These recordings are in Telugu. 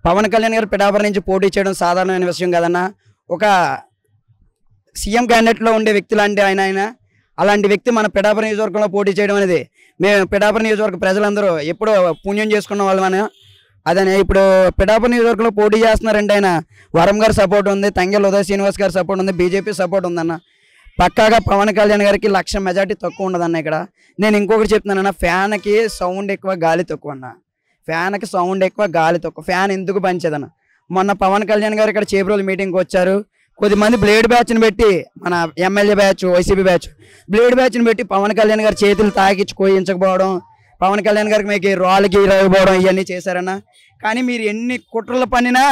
పవన్ కళ్యాణ్ గారు పిఠాపురం నుంచి పోటీ చేయడం సాధారణమైన విషయం కదన్నా. ఒక సీఎం క్యాండిడేట్లో ఉండే వ్యక్తి లాంటి ఆయన అలాంటి వ్యక్తి మన పిఠాపురం నియోజకవర్గంలో పోటీ చేయడం అనేది మేము పిఠాపురం నియోజకవర్గ ప్రజలందరూ ఎప్పుడో పుణ్యం చేసుకున్న వాళ్ళమని అదనే. ఇప్పుడు పిఠాపురం నియోజకవర్గంలో పోటీ చేస్తున్నారంటే ఆయన వరం గారి సపోర్ట్ ఉంది, తంగెళ్ళ ఉదయ్ శ్రీనివాస్ గారి సపోర్ట్ ఉంది, బీజేపీ సపోర్ట్ ఉందన్న. పక్కాగా పవన్ కళ్యాణ్ గారికి 1,00,000 మెజార్టీ తక్కువ ఉండదన్న. ఇక్కడ నేను ఇంకొకటి చెప్తున్నానన్న, ఫ్యాన్కి సౌండ్ ఎక్కువ గాలి తక్కువ అన్న. ఫ్యాన్కి సౌండ్ ఎక్కువ గాలి తక్కువ. ఫ్యాన్ ఎందుకు పనిచేదన్న? మొన్న పవన్ కళ్యాణ్ గారు ఇక్కడ చేబ్రోలు మీటింగ్కి వచ్చారు. కొద్దిమంది బ్లేడ్ బ్యాచ్ని పెట్టి, మన MLA batch, YCP batch blade బ్యాచ్ని పెట్టి పవన్ కళ్యాణ్ గారి చేతులు తాకిచ్చి కోయించకపోవడం, పవన్ కళ్యాణ్ గారికి మీకు రాళ్ళకి ఇవ్వకపోవడం ఇవన్నీ చేశారన్న. కానీ మీరు ఎన్ని కుట్రలు పన్నినా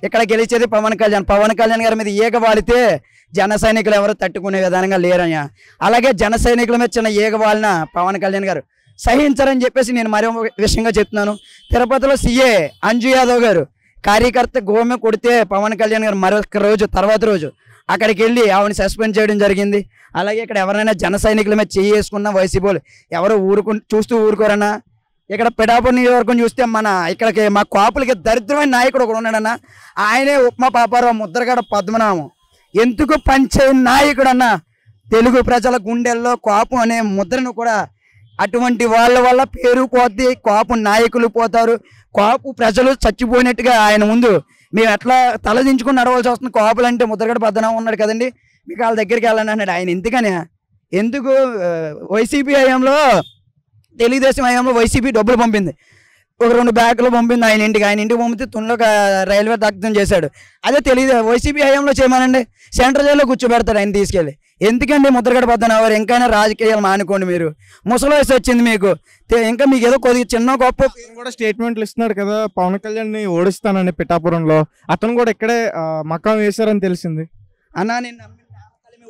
ఇక్కడ గెలిచేది పవన్ కళ్యాణ్. పవన్ కళ్యాణ్ గారి మీద ఈగ వాలితే జన సైనికులు ఎవరు తట్టుకునే విధానంగా లేరయ్యా. అలాగే జన సైనికుల మీద చిన్న ఈగ వాలిన పవన్ కళ్యాణ్ గారు సహించరని చెప్పేసి నేను మరో విషయంగా చెప్తున్నాను. తిరుపతిలో సీఏ అంజు యాదవ్ గారు కార్యకర్త గోమె కొడితే పవన్ కళ్యాణ్ గారు మరొక రోజు తర్వాత రోజు అక్కడికి వెళ్ళి ఆవిడని సస్పెండ్ చేయడం జరిగింది. అలాగే ఇక్కడ ఎవరైనా జన సైనికుల మీద చేసుకున్న వైసీపీ ఎవరు చూస్తూ ఊరుకోరన్నా. ఇక్కడ పిఠాపురం నియోజకవర్గం చూస్తే ఇక్కడికి మా కాపులకి దరిద్రమైన నాయకుడు ఒకడు ఉన్నాడన్న. ఆయనే ఉప్మా పాపారావు ముద్రగడ పద్మనాభం. ఎందుకు పంచే నాయకుడు అన్న. తెలుగు ప్రజల గుండెల్లో కాపు అనే ముద్రను కూడా అటువంటి వాళ్ళ వల్ల పేరు పోద్ది, కాపు నాయకులు పోతారు, కాపు ప్రజలు చచ్చిపోయినట్టుగా ఆయన ముందు మేము ఎట్లా తలదించుకుని నడవలసి వస్తుంది. కాపులు అంటే ముద్రగడ పద్మనాభం ఉన్నాడు కదండి, మీకు వాళ్ళ దగ్గరికి వెళ్ళండి అన్నాడు. ఆయన ఎందుకు వైసీపీ హయాంలో, తెలుగుదేశం హయాంలో వైసీపీ డబ్బులు పంపింది, ఒక 2 బ్యాగులు పంపింది ఆయన ఇంటికి పంపితే తునిలో రైల్వే దగ్ధం చేశాడు. అదే వైసీపీ హయాంలో చేయమనండి, సెంట్రల్ జైల్లో కూర్చోబెడతాడు ఆయన తీసుకెళ్ళి. ఎందుకండి ముద్రగడ పద్మనాభం ఇంకైనా రాజకీయాలు మానుకోండి. మీరు ముసలి వయసు వచ్చింది మీకు, ఇంకా మీకు ఏదో కొద్దిగా చిన్న గొప్ప కూడా స్టేట్మెంట్లు ఇస్తున్నాడు కదా పవన్ కళ్యాణ్ని ఓడిస్తానని పిఠాపురంలో. అతను కూడా ఇక్కడే మకాం వేశారని తెలిసింది అన్నా. నేను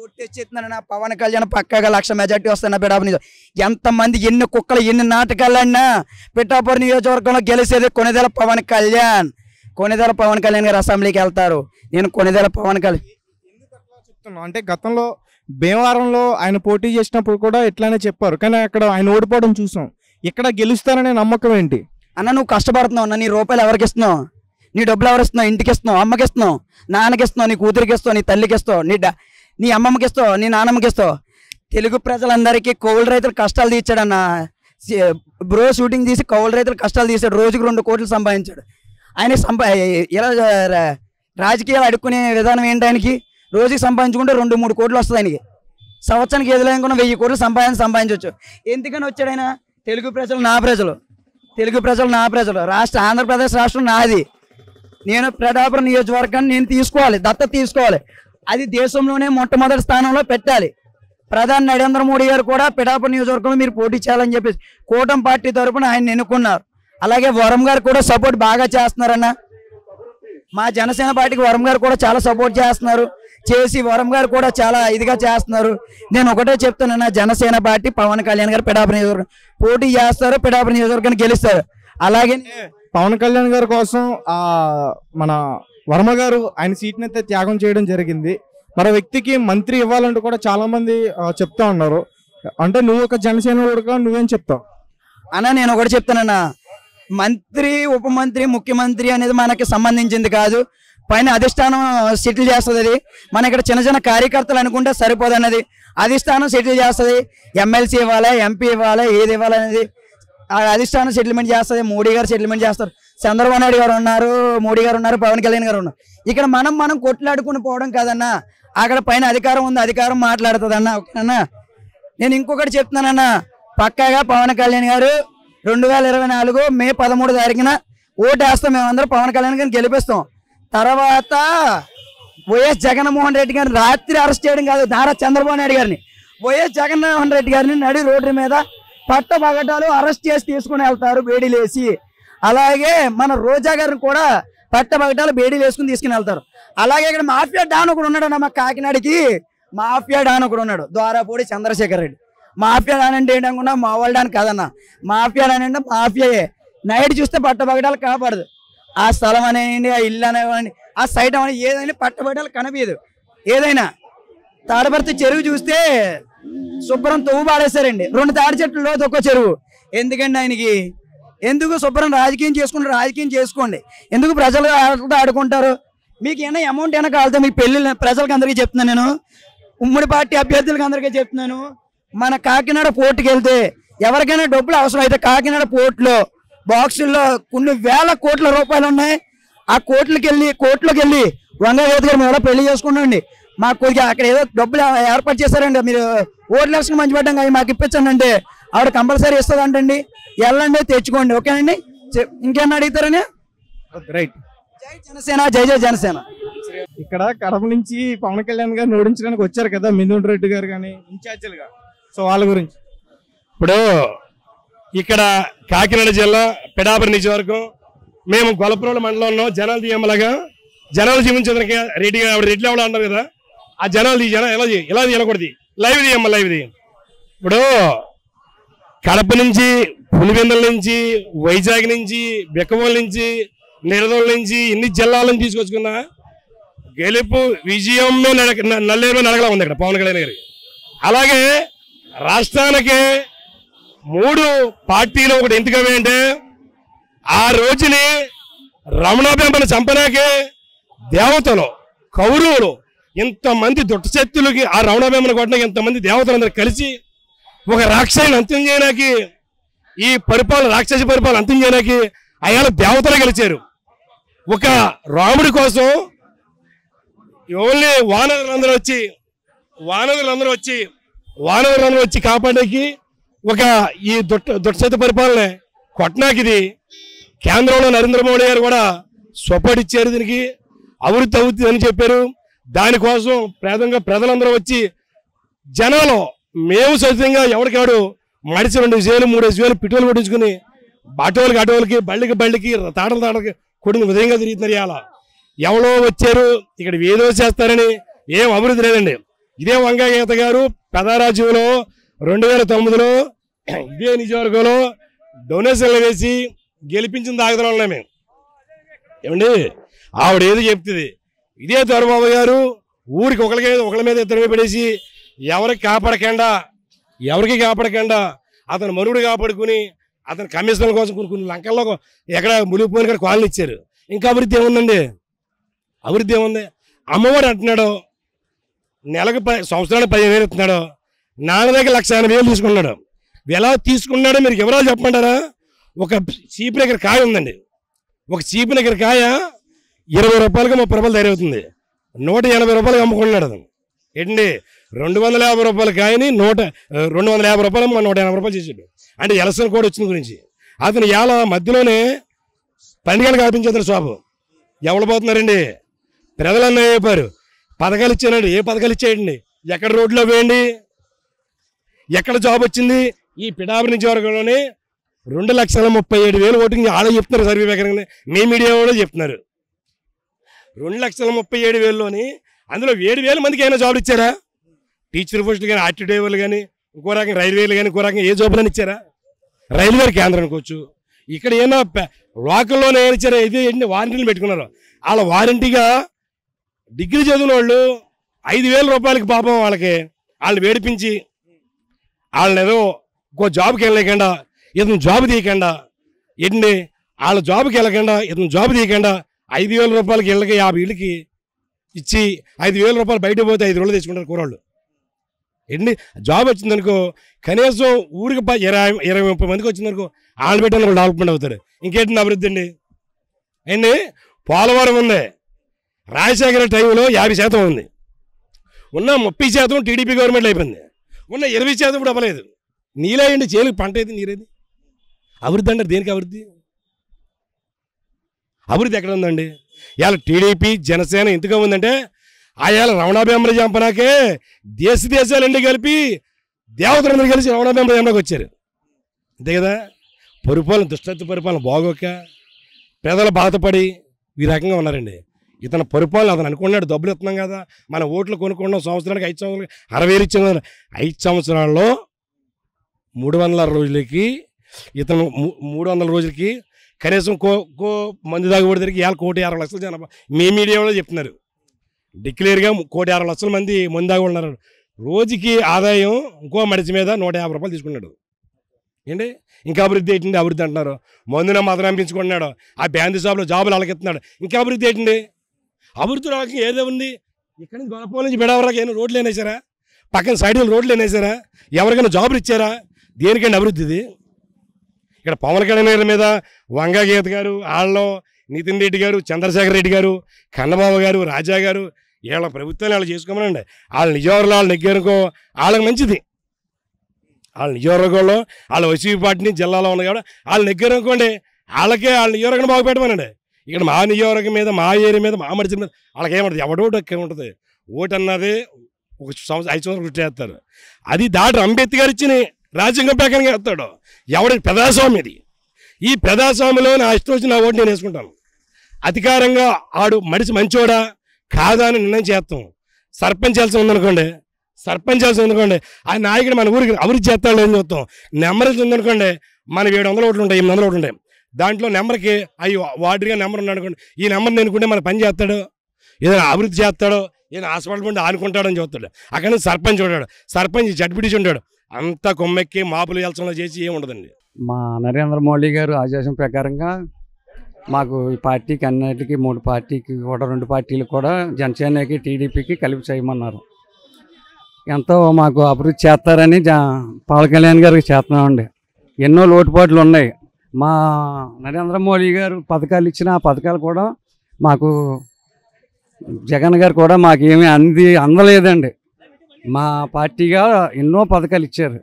ఒట్టేస్తున్నాను, పవన్ కళ్యాణ్ పక్కాగా 1,00,000 మెజార్టీ వస్తున్నా పిఠాపురం నియోజకవర్గం. ఎంతమంది ఎన్ని కుక్కలు ఎన్ని నాటకాలు అన్నా పిఠాపురం నియోజకవర్గంలో గెలిచేది కొనిదెల పవన్ కళ్యాణ్. కొనిదెల పవన్ కళ్యాణ్ గారు అసెంబ్లీకి వెళ్తారు. నేను కొనిదెల పవన్ కళ్యాణ్ చెప్తున్నాను అంటే గతంలో భీమవరంలో ఆయన పోటీ చేసినప్పుడు కూడా ఇట్లానే చెప్పారు, కానీ అక్కడ ఆయన ఓడిపోవడం చూసాం. ఇక్కడ గెలుస్తారనే నమ్మకం ఏంటి అన్న? నువ్వు కష్టపడుతున్నావు అన్న, నీ రూపాయలు ఎవరికి ఇస్తున్నావు, నీ డబ్బులు ఎవరు ఇస్తున్నావు? ఇంటికి ఇస్తున్నావు, అమ్మకి ఇస్తున్నావు, నాన్నకి ఇస్తున్నావు, నీ కూతురికి ఇస్తావు, నీ తల్లికి ఇస్తావు, నీ అమ్మమ్మకి ఇస్తావు, నీ నాన్నమ్మకి ఇస్తావు. తెలుగు ప్రజలందరికీ కౌలు రైతులు కష్టాలు తీర్చాడన్న. బ్రో షూటింగ్ తీసి కౌలు రైతులు కష్టాలు తీసాడు. రోజుకు 2 కోట్లు సంపాదించాడు. ఆయన ఇలా రాజకీయాలు అడుక్కునే విధానం ఏంటి? ఆయనకి రోజుకి సంపాదించుకుంటే 2-3 కోట్లు వస్తుంది ఆయనకి. సంవత్సరానికి ఏదో లేకుండా 1000 కోట్లు సంపాదించవచ్చు. ఎందుకని వచ్చాడు ఆయన? తెలుగు ప్రజలు నా ప్రజలు, తెలుగు ప్రజలు నా ప్రజలు, ఆంధ్రప్రదేశ్ రాష్ట్రం నాది. నేను పిఠాపురం నియోజకవర్గాన్ని నేను తీసుకోవాలి, దత్తత తీసుకోవాలి. అది దేశంలోనే మొట్టమొదటి స్థానంలో పెట్టాలి. ప్రధాని నరేంద్ర మోడీ గారు కూడా పిఠాపురం నియోజకవర్గంలో మీరు పోటీ చేయాలని చెప్పేసి కూటమి పార్టీ తరఫున ఆయన ఎన్నుకున్నారు. అలాగే వరం గారు కూడా సపోర్ట్ బాగా చేస్తున్నారన్న. మా జనసేన పార్టీకి వరం గారు కూడా చాలా సపోర్ట్ చేస్తున్నారు. వరం గారు కూడా చాలా ఇదిగా చేస్తున్నారు. నేను ఒకటే చెప్తున్నాను, జనసేన పార్టీ పవన్ కళ్యాణ్ గారు పిఠాపురం నియోజకవర్గం పోటీ చేస్తారు, పిఠాపురం నియోజకవర్గాన్ని గెలుస్తారు. అలాగే పవన్ కళ్యాణ్ గారి కోసం మన వర్మ గారు ఆయన సీట్ని అయితే త్యాగం చేయడం జరిగింది. మరో వ్యక్తికి మంత్రి ఇవ్వాలంటూ కూడా చాలా మంది చెప్తా ఉన్నారు. అంటే నువ్వు ఒక జనసేన నువ్వేం చెప్తావు అన్న? నేను ఒకటి చెప్తానన్నా, మంత్రి, ఉప మంత్రి, ముఖ్యమంత్రి అనేది మనకి సంబంధించింది కాదు. పైన అధిష్టానం సెటిల్ చేస్తుంది. అది మన ఇక్కడ చిన్న కార్యకర్తలు అనుకుంటే సరిపోదన్నది. అధిష్టానం సెటిల్ చేస్తుంది. ఎమ్మెల్సీ ఇవ్వాలి, ఎంపీ ఇవ్వాలి, ఏది ఇవ్వాలనేది అధిష్టానం సెటిల్మెంట్ చేస్తుంది. మోడీ గారు సెటిల్మెంట్ చేస్తారు. చంద్రబాబు నాయుడు గారు ఉన్నారు, మోడీ గారు ఉన్నారు, పవన్ కళ్యాణ్ గారు ఉన్నారు. ఇక్కడ మనం కొట్లాడుకుని పోవడం కాదన్నా. అక్కడ పైన అధికారం ఉంది, అధికారం మాట్లాడుతుంది అన్న. ఓకేనన్నా? నేను ఇంకొకటి చెప్తున్నానన్నా, పక్కాగా పవన్ కళ్యాణ్ గారు 2024 మే 13 తారీఖున ఓటు వేస్తాం. మేమందరం పవన్ కళ్యాణ్ గారిని గెలిపిస్తాం. తర్వాత వైఎస్ జగన్మోహన్ రెడ్డి గారిని రాత్రి అరెస్ట్ చేయడం కాదు, నారా చంద్రబాబు నాయుడు గారిని, వైఎస్ జగన్మోహన్ రెడ్డి గారిని నడి రోడ్డు మీద పట్టపగటాలు అరెస్ట్ చేసి తీసుకుని వెళ్తారు బేడీలేసి. అలాగే మన రోజా గారిని కూడా పట్టపగటాలు బేడీలు వేసుకుని తీసుకుని వెళ్తారు. అలాగే ఇక్కడ మాఫియా డాన్ ఒకడు ఉన్నాడు అన్న. మా కాకినాడకి మాఫియా డాన్ ఒకడు ఉన్నాడు, ద్వారాపూడి చంద్రశేఖర్ రెడ్డి. మాఫియా డాన్ అంటే ఏంటనుకున్నా? మావోల్ డాన్ కాదన్న. మాఫియా డాన్ అంటే మాఫియాయే. నైట్ చూస్తే పట్టపగటాలు కాపాడదు. ఆ స్థలం అనేయండి, ఆ ఇల్లు అనేవ్వండి, ఆ సైట్ అనేది ఏదైనా పట్టబడ్డాలు కనిపించదు. ఏదైనా తాడపర్తి చెరువు చూస్తే శుభ్రం తవ్వు పాడేశారండి. 2 తాడి చెట్లు ఒక్క చెరువు. ఎందుకండి ఆయనకి? ఎందుకు శుభ్రం రాజకీయం చేసుకుంటారు? రాజకీయం చేసుకోండి, ఎందుకు ప్రజలు ఆడుకుంటారు? మీకు ఏమైనా అమౌంట్ ఏమైనా కావాలితే మీకు పెళ్లి ప్రజలకు అందరికీ చెప్తున్నాను, నేను ఉమ్మడి పార్టీ అభ్యర్థులకు అందరికీ చెప్తున్నాను. మన కాకినాడ పోర్టుకి వెళ్తే ఎవరికైనా డబ్బులు అవసరం అయితే కాకినాడ పోర్టులో బాక్సుల్లో కొన్ని వేల కోట్ల రూపాయలు ఉన్నాయి. ఆ కోట్లోకి వెళ్ళి వంగవేది గారు మేము పెళ్లి చేసుకుంటాండి, మాకు కొద్దిగా అక్కడ ఏదో డబ్బులు ఏర్పాటు చేశారండి, మీరు ఓట్లు వేసుకుని మంచి పడ్డాం కానీ మాకు ఇప్పించండి అంటే ఆవిడ కంపల్సరీ ఇస్తుంది అంటండి. వెళ్ళండి, తెచ్చుకోండి, ఓకేనండి. ఇంకేమన్నా అడుగుతారని? రైట్. జై జనసేన, జై జై జనసేన. ఇక్కడ కడప నుంచి పవన్ కళ్యాణ్ గారిని ఓడించడానికి వచ్చారు కదా మిథున్ రెడ్డి గారు కానీ ఇన్ఛార్జీలుగా, సో వాళ్ళ గురించి. ఇప్పుడు ఇక్కడ కాకినాడ జిల్లా పిఠాపురం నియోజకవర్గం, మేము గొల్లపురం మండలంలో జనాలు తీయమ్మలాగా జనాలు జీవించడానికి రెడ్డిగా రెడ్లు ఎవరు అంటారు కదా, ఆ జనాలు ఎలా తీయకూడదు, లైవ్ తీయమ్మ లైవ్ తీయం. ఇప్పుడు కడప నుంచి, పులివెందుల నుంచి, వైజాగ్ నుంచి, బిక్కమూల నుంచి, నిడదోల నుంచి ఇన్ని జిల్లాల నుంచి తీసుకొచ్చుకున్నా గెలుపు విజయం నల్లేరు నడగలా ఉంది ఇక్కడ పవన్ కళ్యాణ్ గారికి. అలాగే రాష్ట్రానికి 3 పార్టీలు ఒకటి ఎందుకవి అంటే ఆ రోజుని రమణాబెంబని చంపనాకే దేవతలు, కౌరవులు, ఇంతమంది దుట్టశక్తులకి ఆ రమణాబెంబని కొట్టడానికి ఇంతమంది దేవతలందరూ కలిసి ఒక రాక్షసుని అంత్యం చేయడానికి, ఈ రాక్షస పరిపాలన అంత్యం చేయడానికి అయ్యాల దేవతలు గెలిచారు. ఒక రాముడి కోసం ఓన్లీ వానరులందరూ వచ్చి కాపాడడానికి ఒక ఈ దుట్టశక్తి పరిపాలన కొట్టడానికి ఇది కేంద్రంలో నరేంద్ర మోడీ గారు కూడా సపోర్ట్ ఇచ్చారు. దీనికి అభివృద్ధి అవుతుంది అని చెప్పారు. దానికోసం ప్రజలందరూ వచ్చి జనాలు మేము సొంతంగా ఎవరికాడు మడిచి 2,000-3,000 పిట్టులు కొట్టించుకుని అటోలకి బళ్ళకి తాటలకి కొడిన విధంగా తిరుగుతున్నారు. ఇలా ఎవరో వచ్చారు ఇక్కడ ఏదో చేస్తారని ఏం అభివృద్ధి లేదండి. ఇదే వంగగీత గారు పెదారాజ్యంలో 2009లో ఇదే నియోజకవర్గంలో డొనేషన్లు వేసి గెలిపించిన దాఖలు ఉన్నాయి మేము. ఏమండి ఆవిడ ఏదో చెప్తుంది, ఇదే దొరబాబు గారు ఊరికి ఒకళ్ళ మీద ఇద్దరు పడేసి ఎవరికి కాపాడకుండా అతను మనుడు కాపాడుకుని అతను కమిషన్ల కోసం కొన్ని లంకల్లో ఎక్కడ మునిగిపోయిన కాడ కాలనీ ఇచ్చారు. ఇంకా అభివృద్ధి ఏముందండి? అభివృద్ధి ఏముంది? అమ్మఒడి అంటున్నాడు, నెలకు సంవత్సరానికి 15,000 ఇస్తున్నాడు, నాన్న దగ్గర 1,80,000 తీసుకున్నాడు. ఎలా తీసుకున్నాడో మీరు ఎవరాలు చెప్పమంటారా? ఒక చీపు దగ్గర కాయ ఉందండి, ఒక చీపు దగ్గర కాయ 20 రూపాయలకి 30 రూపాయలు తయారవుతుంది, 180 రూపాయలకి అమ్ముకున్నాడు. అతను ఏంటండి 250 రూపాయల కాయని 250 రూపాయలు 180 రూపాయలు చేసాడు. అంటే ఎలక్షన్ కోడ్ వచ్చిన గురించి అతను ఇవాళ మధ్యలోనే 12 గంటలకు ఆపించేద్దరు షాపు. ఎవరు పోతున్నారండి? ప్రజలన్నీ అయిపోయారు. పథకాలు ఇచ్చానండి, ఏ పథకాలు ఇచ్చేయండి? ఎక్కడ రోడ్లో వేయండి? ఎక్కడ జాబ్ వచ్చింది? ఈ పిఠాపురం నియోజకవర్గంలోనే 2,37,000 ఓటింగ్ ఆడ చెప్తున్నారు. సర్వే ప్రకారంగా మీ మీడియా కూడా చెప్తున్నారు. 2,37,000లోని అందులో 7,000 మందికి ఏమైనా జాబులు ఇచ్చారా? టీచర్ పోస్టులు కానీ, ఆర్టీ డ్రైవర్లు కానీ, ఇంకో రకంగా రైల్వేలు కానీ, ఇంకో రకంగా ఏ జాబులని ఇచ్చారా? రైల్వే కేంద్రానికి వచ్చు. ఇక్కడ ఏమన్నా లోకల్లోనే ఏమైనా ఇచ్చారా? ఇది ఏంటి వారంటీలు పెట్టుకున్నారు. వాళ్ళ వారంటీగా డిగ్రీ చదివిన వాళ్ళు 5,000 రూపాయలకి పాపం వాళ్ళు వేడిపించి వాళ్ళని ఏదో ఇంకో జాబ్కి వెళ్ళలేకుండా ఇతను జాబ్ తీయకుండా ఏంటి వాళ్ళ జాబ్కి వెళ్ళకుండా ఇతను జాబ్ తీయకుండా 5,000 రూపాయలకి ఇళ్ళకి 50 ఇళ్ళకి ఇచ్చి 5,000 రూపాయలు బయట పోతే 5 రోజులు తెచ్చుకుంటారు కూరళ్ళు. ఏంటి జాబ్ వచ్చిందనుకో కనీసం ఊరికి 20-30 మందికి వచ్చిందనుకో వాళ్ళు పెట్టిన డెవలప్మెంట్ అవుతారు. ఇంకేంటి అభివృద్ధి అండి? ఏంటి పోలవరం ఉంది, రాజశేఖర టైంలో 50% ఉంది, ఉన్న 30% టీడీపీ గవర్నమెంట్ అయిపోయింది, ఉన్న 20% ఇప్పుడు అవ్వలేదు. నీళ్ళేయండి చేలుకి పంట అయితే నీరేది అభివృద్ధి అంటారు. దేనికి అభివృద్ధి? అభివృద్ధి ఎక్కడ ఉందండి? ఇవాళ టీడీపీ జనసేన ఎందుకు ఉందంటే ఆయాల రమణాబెంబరి చంపనాకే దేశాలన్నీ కలిపి దేవతలందరూ కలిసి రమణాబెంబరి చంపడానికి వచ్చారు. అంతే కదా? పరిపాలన దుష్టత్వ పరిపాలన బాగోక పేదలు బాధపడి ఈ రకంగా ఉన్నారండి. ఇతను పరిపాలన అతను అనుకున్నాడు డబ్బులు ఇస్తున్నాం కదా, మన ఓట్లు కొనుక్కున్నాం, సంవత్సరానికి 5 సంవత్సరాలకి 60,000 ఇచ్చాం. 5 సంవత్సరాల్లో 300 రోజులకి ఇతను 300 రోజులకి కనీసం మంది దాగబడి తిరిగి 1,50,00,000 జనాభా మీ మీడియాలో చెప్తున్నారు. డిక్లేర్గా 1,50,00,000 మంది మంది దాగి ఉన్నారు. రోజుకి ఆదాయం ఇంకో మడిచి మీద 150 రూపాయలు తీసుకున్నాడు. ఏంటి ఇంకా అభివృద్ధి ఏంటండి? అభివృద్ధి అంటున్నారు. మందున మదన అనిపించుకుంటున్నాడు, ఆ బ్యాండ్ షాప్లో జాబులు అలకెత్తున్నాడు. ఇంకా అభివృద్ధి ఏంటండి? అభివృద్ధి రాక ఏదో ఉంది. ఇక్కడ నుంచి గొడవల నుంచి బిడవరాక ఏమైనా రోడ్లు వేనేసారా? పక్కన సైడ్లో రోడ్లు వేనేసారా? ఎవరికైనా జాబులు ఇచ్చారా? దేనికండి అభివృద్ధి ఇది? ఇక్కడ పవన్ కళ్యాణ్ గారి మీద వంగా గీత గారు, వాళ్ళలో నితిన్ రెడ్డి గారు, చంద్రశేఖర్ రెడ్డి గారు, కన్నబాబు గారు, రాజా గారు, వీళ్ళ ప్రభుత్వాన్ని వాళ్ళు చేసుకోమనండి. వాళ్ళ నిజవర్గంలో వాళ్ళు నెగ్గారుకో వాళ్ళకి మంచిది. వాళ్ళ నిజవర్గంలో వాళ్ళ వైసీపీ పార్టీని జిల్లాలో ఉంది కాబట్టి వాళ్ళు నెగ్గారనుకోండి, వాళ్ళకే వాళ్ళ నియోజకవర్గం బాగుపెట్టమనండి. ఇక్కడ మా నియోజకవర్గం మీద, మా ఏరియా మీద, మా మడిచి మీద వాళ్ళకి ఏమంటుంది? ఎవడోటి ఎక్కడ ఉంటుంది? ఓటు అన్నది ఒక 5 సంవత్సరాలు చేస్తారు. అది దాటి అంబేద్కర్ ఇచ్చిన రాజ్యాంగ ప్రకారంగా వేస్తాడు. ఎవడి ప్రజాస్వామ్యం ఇది. ఈ ప్రజాస్వామ్యంలో నా ఇష్టం వచ్చి నా ఓటు నేను వేసుకుంటాను. అధికారంగా ఆడు మడిచి మంచోడా కాదా అని నిర్ణయం చేస్తాం. సర్పంచ్ చేయాల్సి ఉందనుకోండి, ఆ నాయకుడు మన ఊరికి అభివృద్ధి చేస్తాడు ఏం చూస్తాం. నెంబర్ ఉందనుకోండి, మనకి 700 ఓట్లు ఉంటాయి, 800 ఓట్లు ఉంటాయి. దాంట్లో నెంబర్కి అయ్యి వార్డుగా నెంబర్ ఉన్నాడు అనుకోండి, ఈ నెంబర్ ఎన్నుకుంటే మన పని చేస్తాడు, ఏదైనా అభివృద్ధి చేస్తాడో, ఏదైనా హాస్పిటల్ పండి ఆనుకుంటాడని చూస్తాడు. అక్కడ నుంచి సర్పంచ్ ఉంటాడు, సర్పంచ్ జడ్పీటీసీ ఉంటాడు. అంతా కొమ్మెక్కి మాపులు ఎలసంలో చేసి ఏమి ఉండదండి. మా నరేంద్ర మోడీ గారు ఆదేశం ప్రకారంగా మాకు ఈ పార్టీకి అన్నిటికీ 3 పార్టీకి కూడా 2 పార్టీలు కూడా జనసేనకి టీడీపీకి కలిపి చేయమన్నారు. ఎంతో మాకు అభివృద్ధి చేస్తారని పవన్ కళ్యాణ్ గారికి చేస్తున్నామండి. ఎన్నో లోటుపాట్లు ఉన్నాయి. మా నరేంద్ర మోడీ గారు పథకాలు ఇచ్చిన ఆ పథకాలు కూడా మాకు జగన్ గారు కూడా మాకేమీ అందలేదండి. మా పార్టీగా ఎన్నో పథకాలు ఇచ్చారు,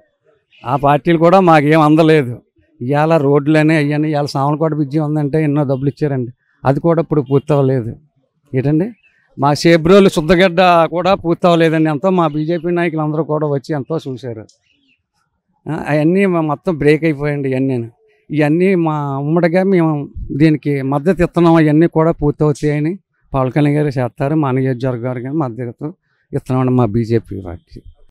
ఆ పార్టీలు కూడా మాకేం అందలేదు. ఇవాళ రోడ్లనే అయ్యని ఇవాళ సామలకోట బ్రిడ్జి ఉందంటే ఎన్నో డబ్బులు ఇచ్చారండి, అది కూడా ఇప్పుడు పూర్తి అవ్వలేదు. ఏంటండి మా సేబ్రోలు శుద్ధగడ్డ కూడా పూర్తి అవ్వలేదండి. ఎంతో మా బీజేపీ నాయకులు అందరూ కూడా వచ్చి ఎంతో చూశారు. అవన్నీ మొత్తం బ్రేక్ అయిపోయాయండి. ఇవన్నీ మా ఉమ్మడిగా మేము దీనికి మద్దతు ఇస్తున్నాం. అవన్నీ కూడా పూర్తి అవుతాయని పవన్ కళ్యాణ్ గారు చేస్తారు. మా నియోజకవర్గానికి మద్దతు ఇస్తున్నామండి మా బీజేపీ పార్టీ.